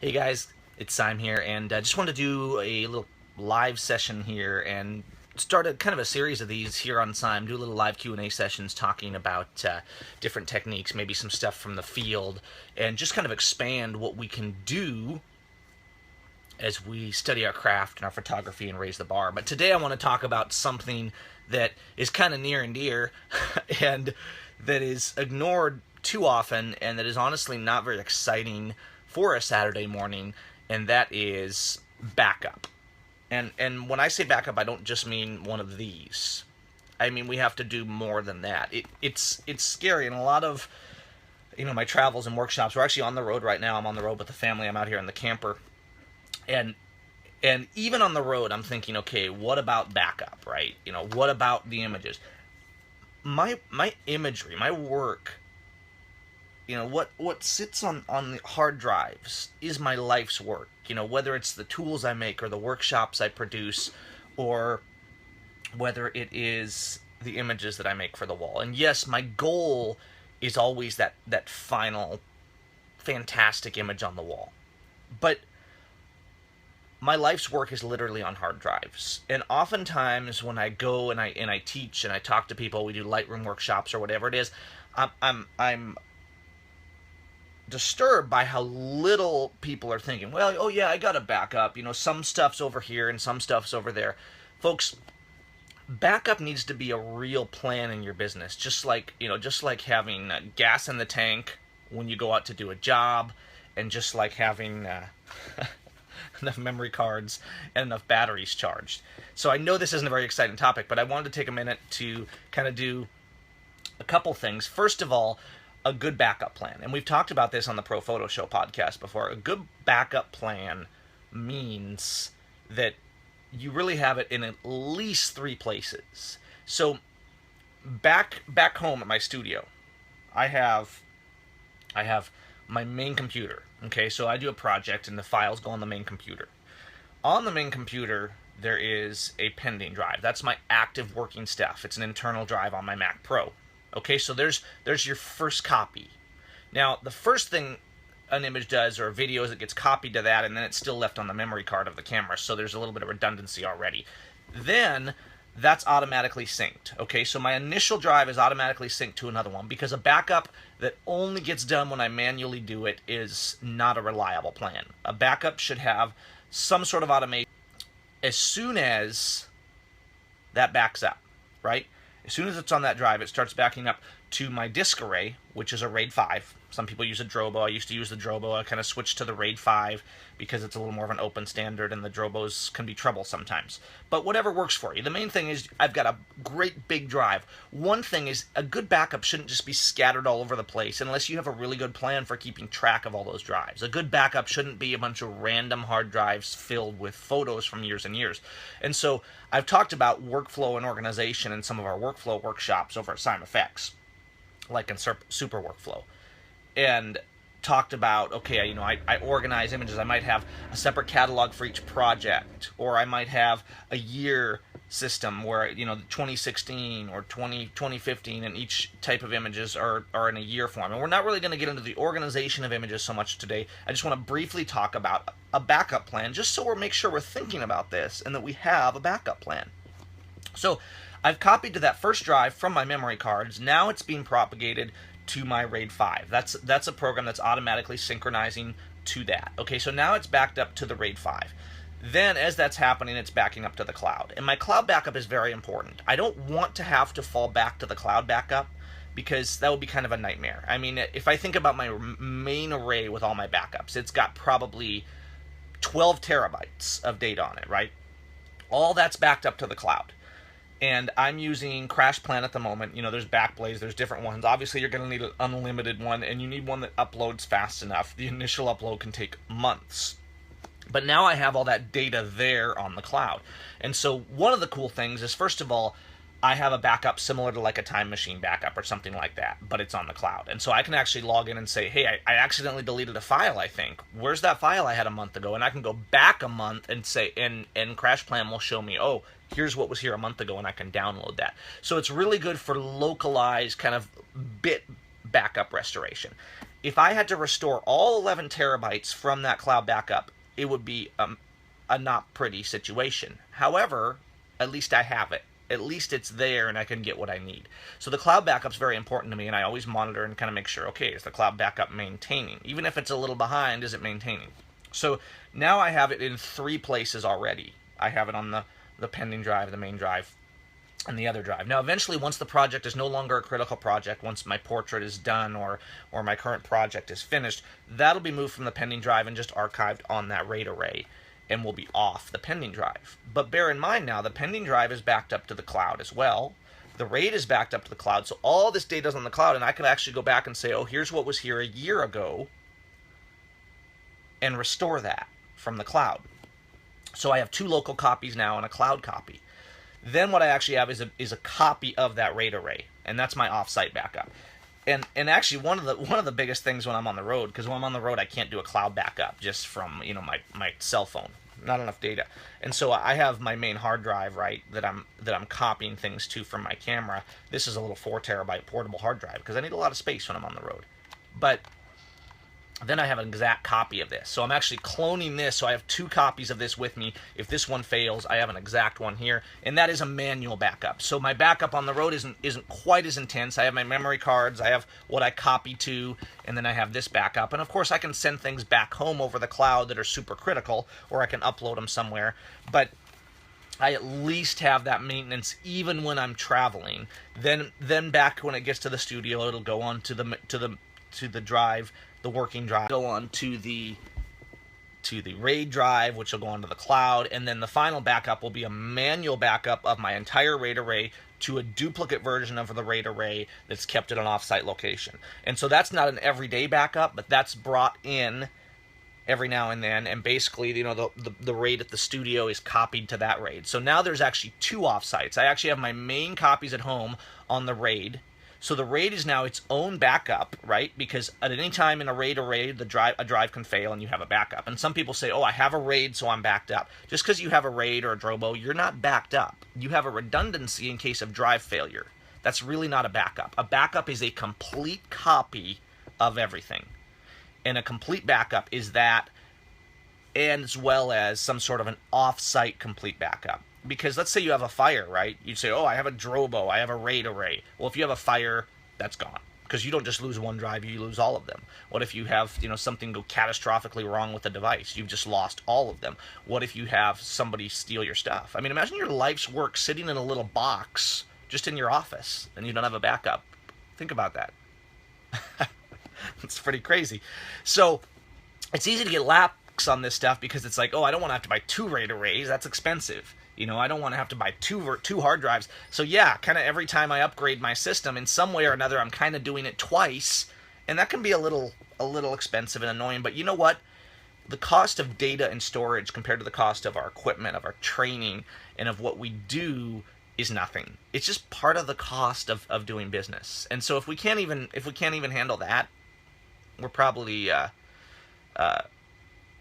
Hey guys, it's Seim here, and I just wanted to do a little live session here and start a kind of a series of these here on Seim. Do a little live Q&A sessions talking about different techniques, maybe some stuff from the field, and just kind of expand what we can do as we study our craft and our photography and raise the bar. But today I want to talk about something that is kind of near and dear and that is ignored too often and that is honestly not very exciting for a Saturday morning, and that is backup. And when I say backup, I don't just mean one of these. I mean we have to do more than that. It's scary, and a lot of my travels and workshops. We're actually on the road right now. I'm on the road with the family. I'm out here in the camper, and even on the road, I'm thinking, okay, what about backup, right? What about the images? My imagery, my work, what sits on the hard drives is my life's work. Whether it's the tools I make or the workshops I produce, or whether it is the images that I make for the wall. And yes, my goal is always that final fantastic image on the wall. But my life's work is literally on hard drives. And oftentimes when I go and I teach and I talk to people, we do Lightroom workshops or whatever it is, I'm disturbed by how little people are thinking, well, oh yeah, I got a backup. Some stuff's over here and some stuff's over there. Folks, backup needs to be a real plan in your business. Just like having gas in the tank when you go out to do a job, and just like having enough memory cards and enough batteries charged. So I know this isn't a very exciting topic, but I wanted to take a minute to kind of do a couple things. First of all, a good backup plan. And we've talked about this on the Pro Photo Show podcast before. A good backup plan means that you really have it in at least 3 places. So back home at my studio, I have my main computer. Okay, so I do a project and the files go on the main computer. On the main computer, there is a pending drive. That's my active working stuff. It's an internal drive on my Mac Pro. Okay, so there's your first copy. Now, the first thing an image does or a video is it gets copied to that, and then it's still left on the memory card of the camera, so there's a little bit of redundancy already. Then that's automatically synced. Okay, so my initial drive is automatically synced to another one, because a backup that only gets done when I manually do it is not a reliable plan. A backup should have some sort of automation. As soon as that backs up, right? As soon as it's on that drive, it starts backing up to my disk array, which is a RAID 5. Some people use a Drobo. I used to use the Drobo. I kind of switched to the RAID 5 because it's a little more of an open standard, and the Drobos can be trouble sometimes. But whatever works for you. The main thing is I've got a great big drive. One thing is a good backup shouldn't just be scattered all over the place unless you have a really good plan for keeping track of all those drives. A good backup shouldn't be a bunch of random hard drives filled with photos from years and years. And so I've talked about workflow and organization in some of our workflow workshops over at Seim Effects, like in Super Workflow, and talked about, okay, I organize images. I might have a separate catalog for each project, or I might have a year system where 2016 or 2015, and each type of images are in a year form. And we're not really going to get into the organization of images so much today. I just want to briefly talk about a backup plan, just so make sure we're thinking about this and that we have a backup plan. So I've copied to that first drive from my memory cards. Now it's being propagated to my RAID 5. That's a program that's automatically synchronizing to that. Okay, so now it's backed up to the RAID 5. Then as that's happening, it's backing up to the cloud. And my cloud backup is very important. I don't want to have to fall back to the cloud backup, because that would be kind of a nightmare. I mean, if I think about my main array with all my backups, it's got probably 12 terabytes of data on it, right? All that's backed up to the cloud. And I'm using CrashPlan at the moment. There's Backblaze, there's different ones. Obviously, you're going to need an unlimited one, and you need one that uploads fast enough. The initial upload can take months. But now I have all that data there on the cloud. And so one of the cool things is, first of all, I have a backup similar to like a time machine backup or something like that, but it's on the cloud. And so I can actually log in and say, hey, I accidentally deleted a file, I think. Where's that file I had a month ago? And I can go back a month and say, and CrashPlan will show me, oh, here's what was here a month ago, and I can download that. So it's really good for localized kind of bit backup restoration. If I had to restore all 11 terabytes from that cloud backup, it would be a not pretty situation. However, at least I have it. At least it's there and I can get what I need. So the cloud backup's very important to me, and I always monitor and kind of make sure, okay, is the cloud backup maintaining? Even if it's a little behind, is it maintaining? So now I have it in 3 places already. I have it on the pending drive, the main drive, and the other drive. Now eventually, once the project is no longer a critical project, once my portrait is done or my current project is finished, that'll be moved from the pending drive and just archived on that RAID array and will be off the pending drive. But bear in mind now, the pending drive is backed up to the cloud as well. The RAID is backed up to the cloud, so all this data is on the cloud, and I can actually go back and say, oh, here's what was here a year ago, and restore that from the cloud. So I have 2 local copies now and a cloud copy. Then what I actually have is a copy of that RAID array, and that's my offsite backup. And actually one of the biggest things when I'm on the road, because when I'm on the road I can't do a cloud backup just from my cell phone, not enough data. And so I have my main hard drive, right, that I'm copying things to from my camera. This is a little 4 terabyte portable hard drive because I need a lot of space when I'm on the road. But then I have an exact copy of this. So I'm actually cloning this, so I have 2 copies of this with me. If this one fails, I have an exact one here, and that is a manual backup. So my backup on the road isn't quite as intense. I have my memory cards, I have what I copy to, and then I have this backup. And of course I can send things back home over the cloud that are super critical, or I can upload them somewhere. But I at least have that maintenance even when I'm traveling. Then back when it gets to the studio, it'll go on to the drive, the working drive, go on to the RAID drive, which will go onto the cloud, and then the final backup will be a manual backup of my entire RAID array to a duplicate version of the RAID array that's kept at an offsite location. And so that's not an everyday backup, but that's brought in every now and then, and basically, the RAID at the studio is copied to that RAID. So now there's actually 2 offsites. I actually have my main copies at home on the RAID. So the RAID is now its own backup, right? Because at any time in a RAID array, a drive can fail and you have a backup. And some people say, oh, I have a RAID, so I'm backed up. Just because you have a RAID or a Drobo, you're not backed up. You have a redundancy in case of drive failure. That's really not a backup. A backup is a complete copy of everything. And a complete backup is that, and as well as some sort of an off-site complete backup. Because let's say you have a fire, right? You'd say, oh, I have a Drobo, I have a RAID array. Well, if you have a fire, that's gone. Because you don't just lose one drive, you lose all of them. What if you have, something go catastrophically wrong with the device? You've just lost all of them. What if you have somebody steal your stuff? I mean, imagine your life's work sitting in a little box just in your office, and you don't have a backup. Think about that. It's pretty crazy. So it's easy to get lax on this stuff because it's like, oh, I don't want to have to buy 2 RAID arrays. That's expensive. I don't want to have to buy two hard drives. So yeah, kind of every time I upgrade my system in some way or another, I'm kind of doing it twice, and that can be a little expensive and annoying. But you know what? The cost of data and storage compared to the cost of our equipment, of our training, and of what we do is nothing. It's just part of the cost of doing business. And so if we can't even handle that, we're probably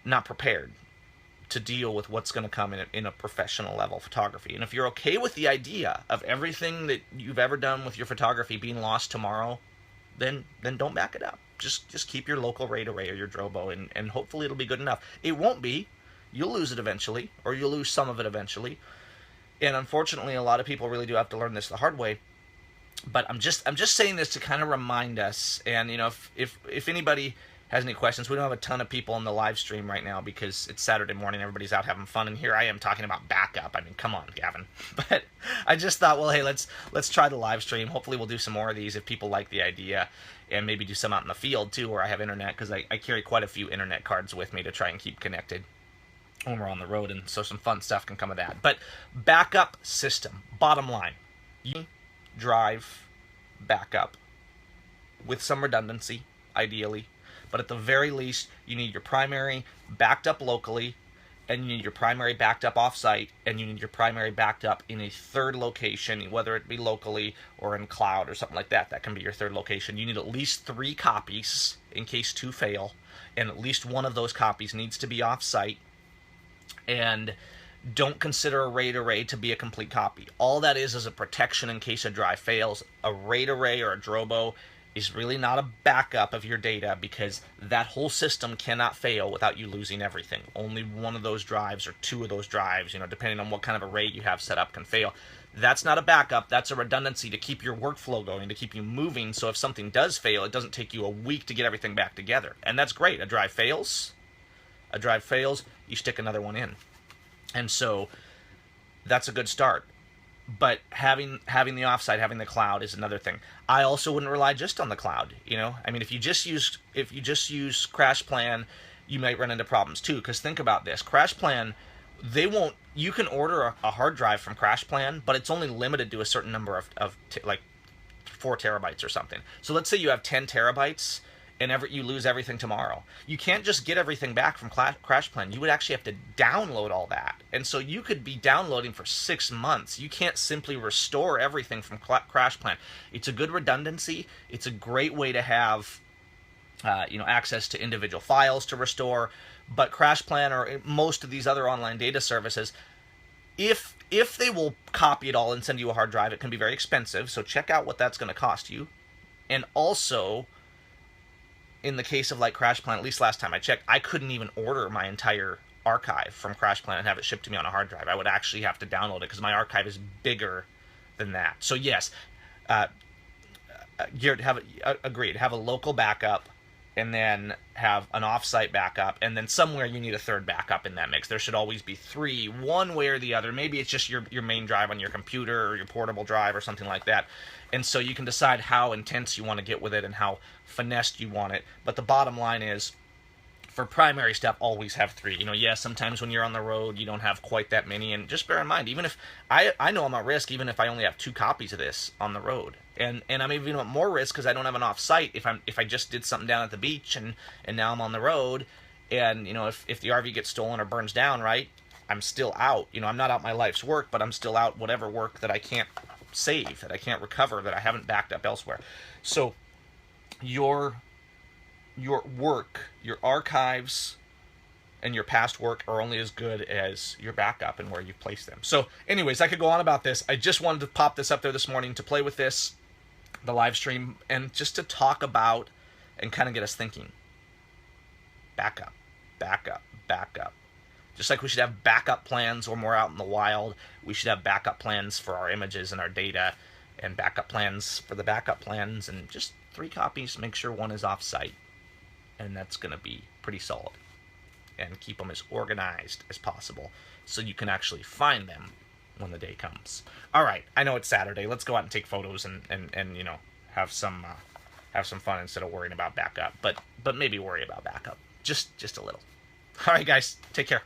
not prepared to deal with what's going to come in a professional level photography. And if you're okay with the idea of everything that you've ever done with your photography being lost tomorrow, then don't back it up. Just keep your local RAID array or your Drobo, and hopefully it'll be good enough. It won't be. You'll lose it eventually, or you'll lose some of it eventually. And unfortunately, a lot of people really do have to learn this the hard way. But I'm just saying this to kind of remind us. And if anybody has any questions, we don't have a ton of people in the live stream right now because it's Saturday morning, everybody's out having fun, and here I am talking about backup. I mean, come on, Gavin. But I just thought, well, hey, let's try the live stream. Hopefully we'll do some more of these if people like the idea, and maybe do some out in the field too where I have internet, because I carry quite a few internet cards with me to try and keep connected when we're on the road, and so some fun stuff can come of that. But backup system, bottom line, you drive backup with some redundancy, ideally. But at the very least, you need your primary backed up locally, and you need your primary backed up off-site, and you need your primary backed up in a third location, whether it be locally or in cloud or something like that. That can be your third location. You need at least 3 copies in case 2 fail, and at least one of those copies needs to be off-site. And don't consider a RAID array to be a complete copy. All that is a protection in case a drive fails. A RAID array or a Drobo is really not a backup of your data, because that whole system cannot fail without you losing everything. Only one of those drives or two of those drives, depending on what kind of array you have set up, can fail. That's not a backup. That's a redundancy to keep your workflow going, to keep you moving. So if something does fail, it doesn't take you a week to get everything back together. And that's great. A drive fails, you stick another one in. And so that's a good start. But having the offsite, having the cloud is another thing. I also wouldn't rely just on the cloud. If you just use CrashPlan, you might run into problems too. Because think about this: CrashPlan, you can order a hard drive from CrashPlan, but it's only limited to a certain number of like 4 terabytes or something. So let's say you have 10 terabytes and you lose everything tomorrow. You can't just get everything back from CrashPlan. You would actually have to download all that. And so you could be downloading for 6 months. You can't simply restore everything from CrashPlan. It's a good redundancy. It's a great way to have access to individual files to restore. But CrashPlan, or most of these other online data services, if they will copy it all and send you a hard drive, it can be very expensive. So check out what that's going to cost you. And also, in the case of like CrashPlan, at least last time I checked, I couldn't even order my entire archive from CrashPlan and have it shipped to me on a hard drive. I would actually have to download it because my archive is bigger than that. So yes, Garrett, agreed. Have a local backup, and then have an offsite backup, and then somewhere you need a third backup in that mix. There should always be 3, one way or the other. Maybe it's just your main drive on your computer or your portable drive or something like that. And so you can decide how intense you want to get with it and how finessed you want it. But the bottom line is, for primary stuff, always have 3. Sometimes when you're on the road, you don't have quite that many. And just bear in mind, even if I know I'm at risk, even if I only have 2 copies of this on the road. And I'm even at more risk because I don't have an off-site. If I just did something down at the beach and now I'm on the road, and if the RV gets stolen or burns down, right, I'm still out. I'm not out my life's work, but I'm still out whatever work that I can't save, that I can't recover, that I haven't backed up elsewhere. So your work, your archives, and your past work are only as good as your backup and where you've placed them. So anyways, I could go on about this. I just wanted to pop this up there this morning to play with this, the live stream, and just to talk about and kind of get us thinking. Backup, backup, backup. Just like we should have backup plans when we're out in the wild, we should have backup plans for our images and our data, and backup plans for the backup plans, and just 3 copies, make sure one is off-site. And that's going to be pretty solid. And keep them as organized as possible so you can actually find them when the day comes. All right, I know it's Saturday. Let's go out and take photos and have some fun instead of worrying about backup. But maybe worry about backup just a little. All right, guys, take care.